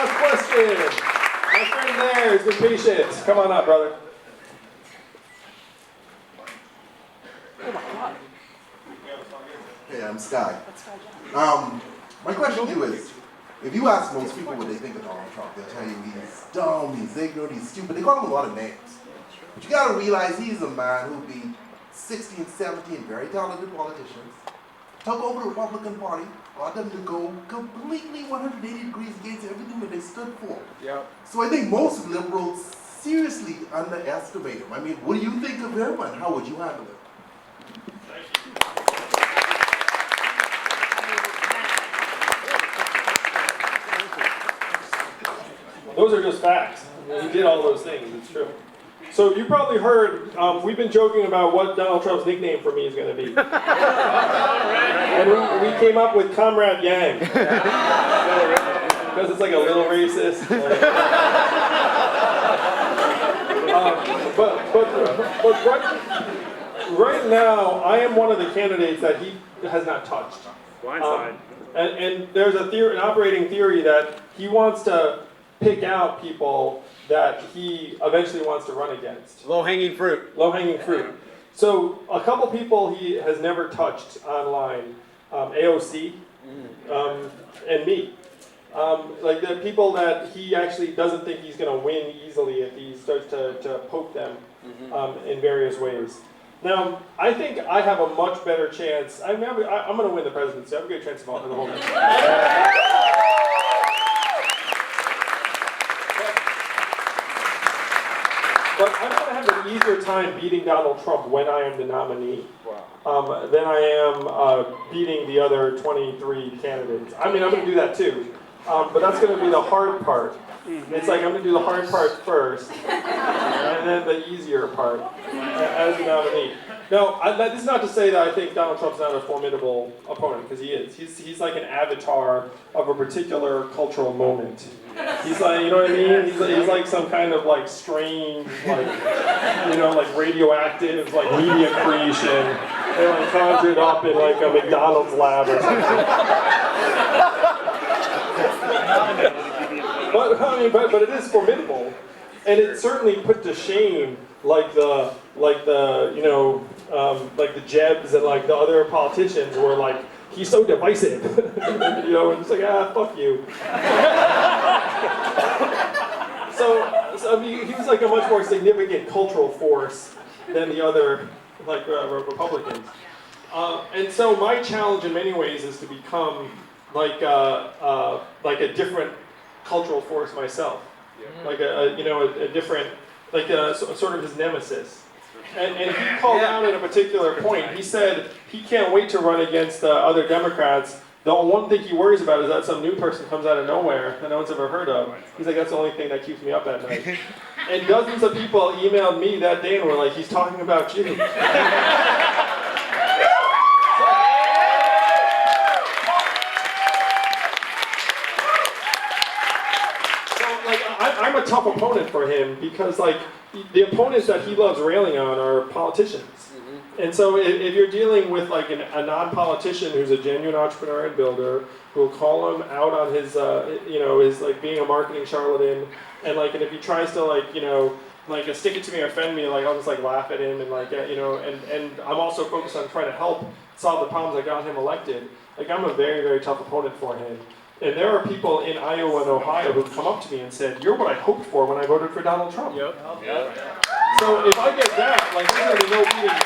last question. My friend there has been patient. Come on up, brother. Hey, I'm Sky. My question to you is, if you ask most people what they think of Donald Trump, they'll tell you he's dumb, he's ignorant, he's stupid. They call him a lot of names. But you gotta realize he's a man who beat 16, 17 very talented politicians, took over the Republican Party, got them to go completely 180 degrees against everything that they stood for. Yep. So I think most liberals seriously underestimate him. I mean, what do you think of him and how would you handle it? Those are just facts. He did all those things, it's true. So you probably heard, we've been joking about what Donald Trump's nickname for me is going to be. And we came up with Comrade Yang. Because it's like a little racist. But right now, I am one of the candidates that he has not touched. Blindside. And there's an operating theory that he wants to pick out people that he eventually wants to run against. Low-hanging fruit. Low-hanging fruit. So a couple people he has never touched online, AOC and me. Like the people that he actually doesn't think he's going to win easily if he starts to poke them in various ways. Now, I think I have a much better chance. I'm going to win the presidency. I have a good chance of the whole thing. But I'm going to have an easier time beating Donald Trump when I am the nominee than I am beating the other 23 candidates. I mean, I'm going to do that too, but that's going to be the hard part. It's like I'm going to do the hard part first, and then the easier part as the nominee. No, this is not to say that I think Donald Trump's not a formidable opponent, because he is. He's like an avatar of a particular cultural moment. He's like, you know what I mean? He's like some kind of like strange, like, you know, like radioactive, like media creation. They like conjured up in like a McDonald's lab or something. But it is formidable, and it certainly put to shame like the Jebs and like the other politicians were like, he's so divisive, you know, and it's like, fuck you. So I mean, he was like a much more significant cultural force than the other like Republicans. And so my challenge in many ways is to become like a different cultural force myself, like a different, like sort of his nemesis. And he called out at a particular point. He said he can't wait to run against other Democrats. The one thing he worries about is that some new person comes out of nowhere that no one's ever heard of. He's like, that's the only thing that keeps me up at night. And dozens of people emailed me that day and were like, he's talking about you. I'm a tough opponent for him because, like, the opponents that he loves railing on are politicians. And so if you're dealing with, like, a non-politician who's a genuine entrepreneur and builder who will call him out on his, his, like, being a marketing charlatan, and, like, and if he tries to, like, stick it to me or offend me, like, I'll just, like, laugh at him and, like, and I'm also focused on trying to help solve the problems that got him elected. Like, I'm a very, very tough opponent for him. And there are people in Iowa and Ohio who've come up to me and said, you're what I hoped for when I voted for Donald Trump. Yep. So if I get that, like, there's going to be no beating